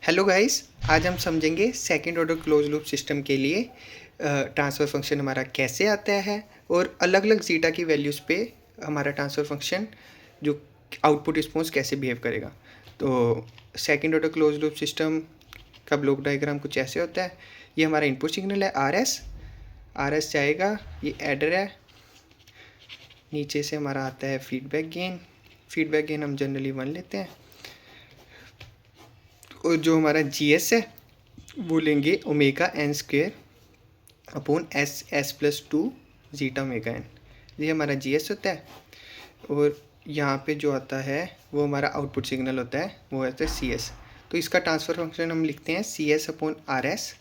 Hello guys, आज हम समझेंगे second order close loop system के लिए ट्रांसफ़र फंक्शन हमारा कैसे आता है और अलग अलग जीटा की वैल्यूज़ पे हमारा ट्रांसफ़र फंक्शन जो आउटपुट रिस्पॉन्स कैसे बिहेव करेगा। तो second order close loop system का ब्लॉक डायग्राम कुछ ऐसे होता है। ये हमारा इनपुट सिग्नल है आर एस जाएगा, ये एडर है। नीचे से हमारा आता है फीडबैक गेन हम जनरली 1 लेते हैं। और जो हमारा जी एस है वो लेंगे omega n square upon S plus 2 zeta omega n. ये हमारा जी एस होता है। और यहाँ पे जो आता है वो हमारा आउटपुट सिग्नल होता है, वो होता है सी एस। तो इसका ट्रांसफ़र फंक्शन हम लिखते हैं c s upon r s,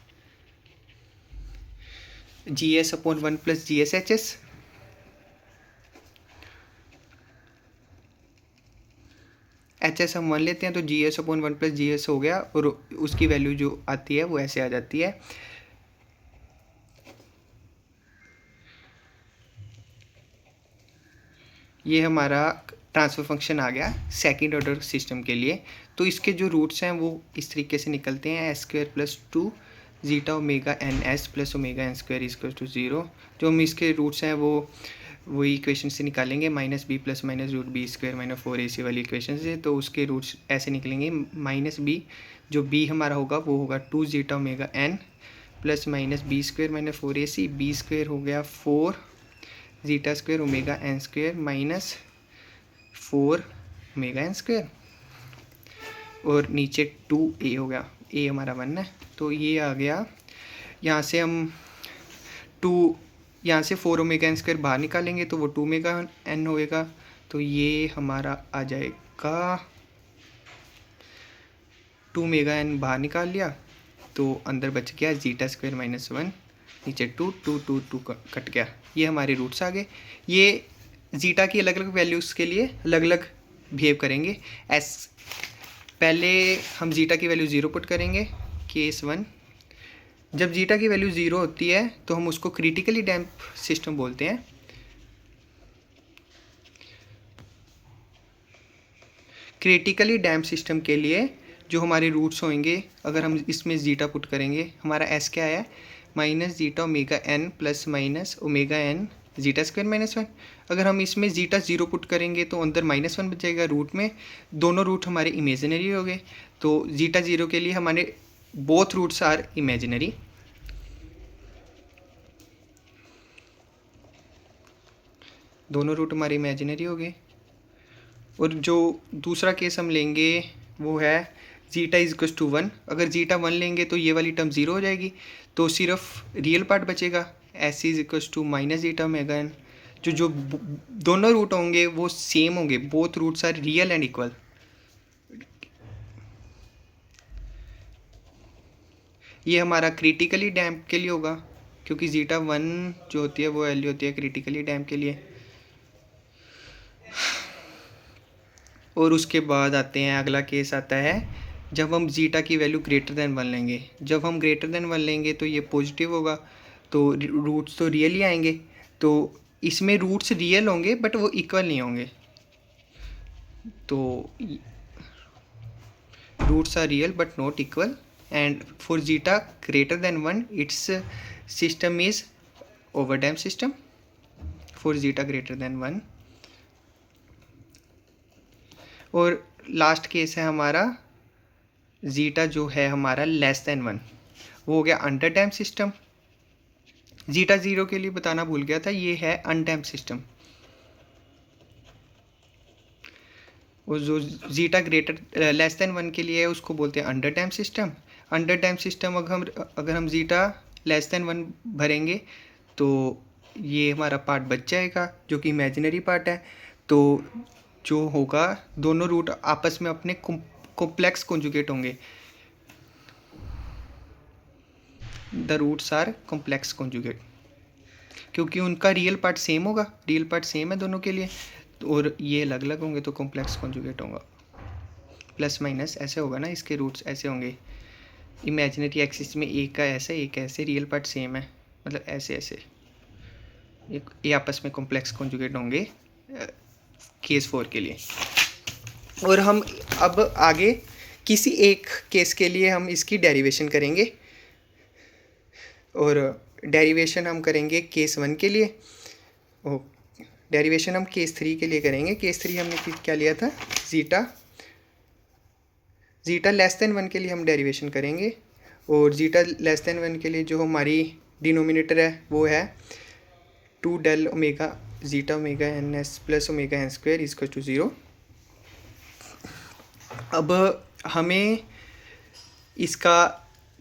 g s upon 1 plus g s h s, h s हम 1 लेते हैं तो g s upon 1 plus g s हो गया। और उसकी वैल्यू जो आती है वो ऐसे आ जाती है। ये हमारा ट्रांसफ़र फंक्शन आ गया सेकंड ऑर्डर सिस्टम के लिए। तो इसके जो रूट्स हैं वो इस तरीके से निकलते हैं, s square plus 2 zeta omega n s plus omega n square equal to 0। जो हम इसके रूट्स हैं वो वही इक्वेशन से निकालेंगे, minus b plus minus root b square minus 4ac वाली इक्वेशन से। तो उसके रूट्स ऐसे निकलेंगे, माइनस बी, जो बी हमारा होगा वो होगा 2 zeta omega n plus minus b square minus 4ac, b square हो गया 4 zeta square omega n square minus 4 omega n square, और नीचे 2a हो गया, a हमारा 1 है। तो ये आ गया। यहाँ से हम 2, यहाँ से 4 ओमेगा एन स्क्वेयर बाहर निकालेंगे तो वो 2 ओमेगा एन होएगा। तो ये हमारा आ जाएगा 2 ओमेगा एन बाहर निकाल लिया तो अंदर बच गया जीटा स्क्वेयर माइनस 1, नीचे 2 कट गया। ये हमारे रूट्स आ गए। ये जीटा की अलग अलग वैल्यूज़ के लिए अलग अलग बिहेव करेंगे। पहले हम जीटा की वैल्यू 0 पुट करेंगे, केस 1। जब जीटा की वैल्यू 0 होती है तो हम उसको क्रिटिकली डैम्प सिस्टम बोलते हैं। क्रिटिकली डैम्प सिस्टम के लिए जो हमारे रूट्स होंगे, अगर हम इसमें जीटा पुट करेंगे, हमारा एस क्या है, minus zeta omega n plus minus omega n zeta square minus 1। अगर हम इसमें जीटा 0 पुट करेंगे तो अंदर -1 बचेगा रूट में। दोनों रूट हमारे इमेजिनरी हो गए। तो जीटा 0 के लिए हमारे बोथ रूट्स आर इमेजिनरी। दोनों रूट हमारे इमेजिनरी हो गए। और जो दूसरा केस हम लेंगे वो है जीटा इज इक्वल टू 1। अगर जीटा 1 लेंगे तो ये वाली टर्म 0 हो जाएगी, तो सिर्फ रियल पार्ट बचेगा, s is equal to minus zeta omega n. जो दोनों रूट होंगे वो सेम होंगे, both roots are real and equal. ये हमारा क्रिटिकली डैम्प के लिए होगा, क्योंकि जीटा 1 जो होती है वो वैल्यू होती है क्रिटिकली डैम्प के लिए। और उसके बाद आते हैं, अगला केस आता है जब हम जीटा की वैल्यू ग्रेटर देन 1 लेंगे। जब हम ग्रेटर देन 1 लेंगे तो ये पॉजिटिव होगा, तो रूट्स तो रियल ही आएंगे। तो इसमें रूट्स रियल होंगे बट वो इक्वल नहीं होंगे। तो roots are real but not equal, and for zeta greater than 1 it's system is overdamp system for zeta greater than 1। और लास्ट केस है हमारा जीटा जो है हमारा लेस देन 1, वो हो गया अंडर डैम्प सिस्टम। जीटा 0 के लिए बताना भूल गया था, ये है अनडैम्प सिस्टम। और जो जीटा ग्रेटर लेस देन 1 के लिए है उसको बोलते हैं under damp system. Under damp system अगर हम जीटा लेस देन 1 भरेंगे तो ये हमारा पार्ट बच जाएगा जो कि इमेजिनरी पार्ट है। तो जो होगा, दोनों रूट आपस में अपने कॉम्प्लेक्स कॉन्जुगेट होंगे। The roots are complex conjugate, क्योंकि उनका रियल पार्ट सेम होगा, रियल पार्ट सेम है दोनों के लिए। और ये अलग अलग होंगे तो कॉम्प्लेक्स कॉन्जुगेट होगा। प्लस माइनस ऐसे होगा ना, इसके रूट्स ऐसे होंगे। इमेजिनरी एक्सिस में एक का ऐसे एक ऐसे, रियल पार्ट सेम है, मतलब ऐसे ऐसे ये आपस में कॉम्प्लेक्स कॉन्जुगेट होंगे केस 4 के लिए। और हम अब आगे किसी एक केस के लिए हम इसकी डेरिवेशन करेंगे, और डेरिवेशन हम करेंगे केस 1 के लिए, और डेरिवेशन हम केस 3 के लिए करेंगे। केस 3 हमने क्या लिया था, ज़ीटा लेस देन 1 के लिए हम डेरिवेशन करेंगे, और ज़ीटा लेस देन 1 के लिए जो हमारी डिनोमिनेटर है वो है 2 del omega zeta omega n s plus omega N square equal to 0। अब हमें इसका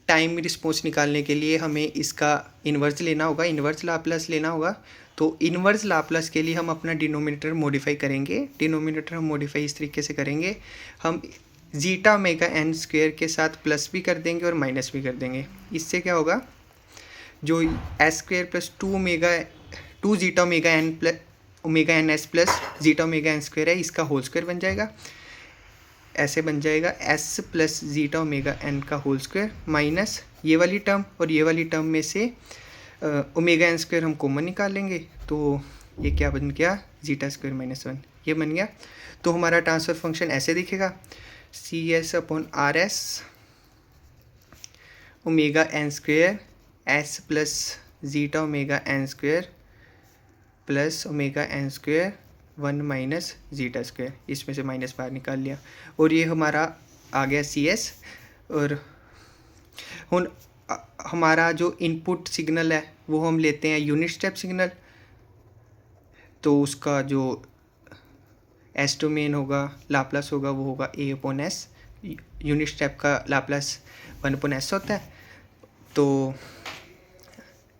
टाइम रिस्पॉन्स निकालने के लिए हमें इसका इन्वर्स लेना होगा, इन्वर्स लाप्लास लेना होगा। तो इन्वर्स लाप्लास के लिए हम अपना डिनोमिनेटर मॉडिफाई करेंगे। डिनोमिनेटर हम मॉडिफाई इस तरीके से करेंगे, हम ज़ीटा ओमेगा एन स्क्वायर के साथ प्लस भी कर देंगे और माइनस भी कर देंगे। इससे क्या होगा, जो s square plus 2 zeta omega n s plus zeta omega N square है, इसका होल स्क्वायर बन जाएगा। ऐसे बन जाएगा s plus zeta omega N का होल स्क्वायर माइनस ये वाली टर्म, और ये वाली टर्म में से ओमेगा एन स्क्वायर हम कॉमन निकाल लेंगे। तो ये क्या बन गया, ज़ीटा स्क्वायर माइनस 1, ये बन गया। तो हमारा ट्रांसफ़र फंक्शन ऐसे दिखेगा, c s upon r s omega N square s plus zeta omega N square plus omega N square 1 minus zeta square, इसमें से माइनस बाहर निकाल लिया, और ये हमारा आ गया सी एस। और हमारा जो इनपुट सिग्नल है वो हम लेते हैं यूनिट स्टेप सिग्नल। तो उसका जो एस डोमेन होगा, लाप्लास होगा, वो होगा ए अपॉन एस। यूनिट स्टेप का लाप्लास 1 अपॉन एस होता है। तो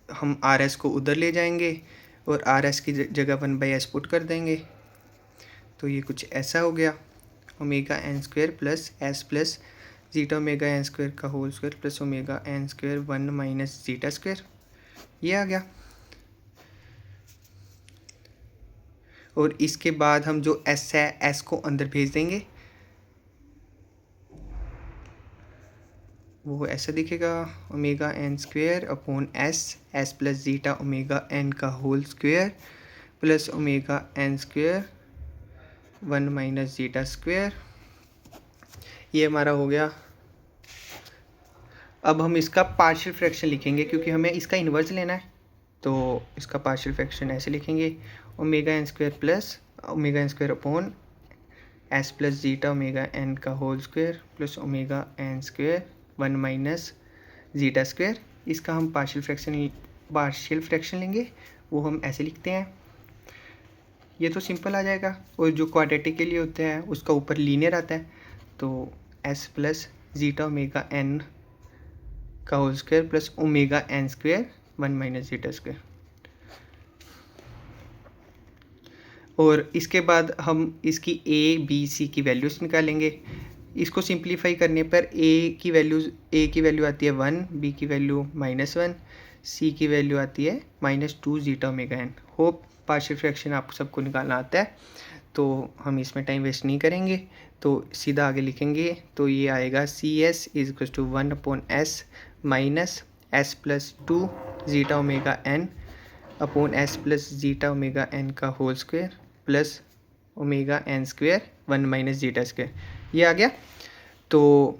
हम आर एस को उधर ले जाएंगे और आर एस की जगह 1/s पुट कर देंगे। तो ये कुछ ऐसा हो गया, omega N square plus S plus zeta omega N square का whole square plus omega N square 1 minus zeta square, ये आ गया। और इसके बाद हम जो एस है, एस को अंदर भेज देंगे, वो ऐसा दिखेगा, omega N square upon S, S plus zeta omega N का whole square plus omega N square 1 minus zeta square, ये हमारा हो गया। अब हम इसका पार्शियल फ्रैक्शन लिखेंगे, क्योंकि हमें इसका इन्वर्स लेना है। तो इसका पार्शियल फ्रैक्शन ऐसे लिखेंगे, omega N square plus omega N square upon S plus zeta omega N का whole square plus omega N square 1 minus zeta square. इसका हम पार्शियल फ्रैक्शन लेंगे, वो हम ऐसे लिखते हैं। ये तो सिंपल आ जाएगा, और जो क्वाड्रेटिक के लिए होता है उसका ऊपर लीनियर आता है। तो S plus zeta omega N का whole square plus omega N square 1 minus zeta square. और इसके बाद हम इसकी ए बी सी की वैल्यूज़ निकालेंगे। इसको सिंप्लीफाई करने पर ए की वैल्यू आती है 1, बी की वैल्यू -1, सी की वैल्यू आती है -2 zeta omega n. Hope partial fraction आप सबको निकालना आता है, तो हम इसमें टाइम वेस्ट नहीं करेंगे, तो सीधा आगे लिखेंगे। तो ये आएगा C S is equal to 1 upon S minus S plus 2 zeta omega N upon S plus zeta omega N का whole square plus omega N square 1 minus zeta square, ये आ गया। तो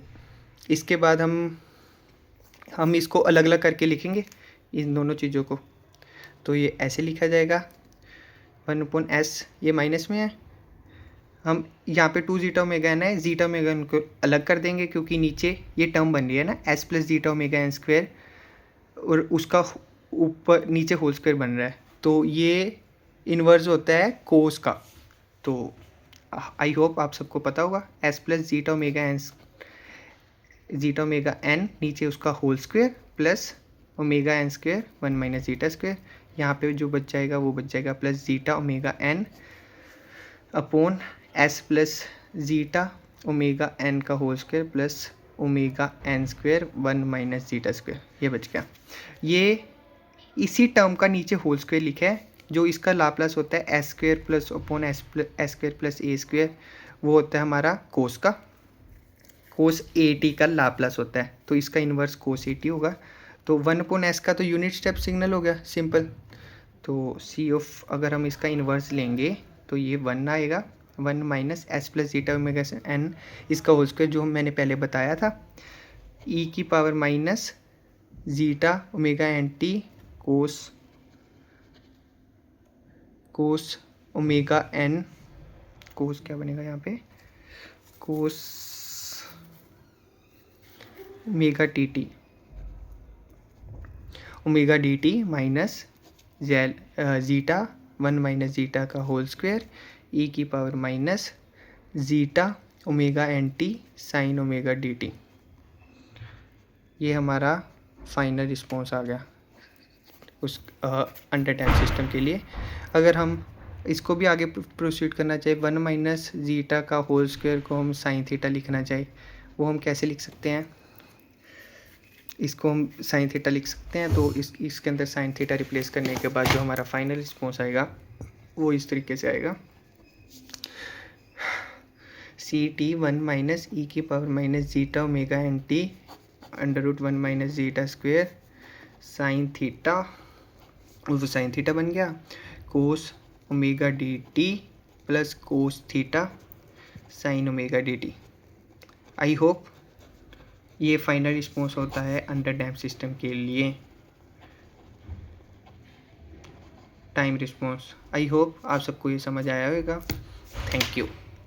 इसके बाद हम इसको अलग अलग करके लिखेंगे इन दोनों चीज़ों को। तो ये ऐसे लिखा जाएगा 1 अपॉन एस, ये माइनस में है, हम यहाँ पे 2 ज़ीटा ओमेगा एन है, ज़ीटा ओमेगा एन को अलग कर देंगे, क्योंकि नीचे ये टर्म बन रही है ना s plus zeta omega N square, और उसका ऊपर नीचे होल स्क्वायर बन रहा है। तो ये इन्वर्स होता है कोस का। तो आई होप आप सबको पता होगा, S plus zeta omega N नीचे उसका whole square plus omega N square 1 minus zeta square. यहाँ पे जो बच जाएगा वो बच जाएगा plus zeta omega N upon S plus zeta omega N का whole square plus omega N square 1 minus zeta square, ये बच गया। ये इसी टर्म का नीचे होल स्क्वायर लिखा है, जो इसका लाप्लास होता है S square plus upon S square plus A square, वो होता है हमारा कोस का, कोस ए टी का लाप्लास होता है। तो इसका इन्वर्स कोस ए टी होगा। तो 1 अपॉन एस का तो यूनिट स्टेप सिग्नल हो गया सिंपल। तो सी ऑफ अगर हम इसका इन्वर्स लेंगे तो ये 1 आएगा, 1 minus S plus zeta omega N इसका होल स्क्वायर जो मैंने पहले बताया था, ई की power minus zeta omega N T cos omega N, cos क्या बनेगा यहाँ पे, cos omega T T, omega D T minus zeta 1 minus zeta का होल स्क्वायर ई की power minus zeta omega N T sine omega D T. ये हमारा final response आ गया उस अंडर डैम्प्ड सिस्टम के लिए। अगर हम इसको भी आगे प्रोसीड करना चाहिए, 1 माइनस जीटा का होल स्क्वायर को हम साइन थीटा लिखना चाहिए, वो हम कैसे लिख सकते हैं, इसको हम साइन थीटा लिख सकते हैं। तो इसके अंदर साइन थीटा रिप्लेस करने के बाद जो हमारा फाइनल रिस्पॉन्स आएगा वो इस तरीके से आएगा, सी टी 1 माइनस ई की power minus zeta omega N t under root 1 minus zeta square sine theta, वो साइन थीटा बन गया cos omega D t plus cos theta sine omega D t. I hope ये final response होता है under damped system के लिए time response. I hope आप सबको ये समझ आया होगा। Thank you.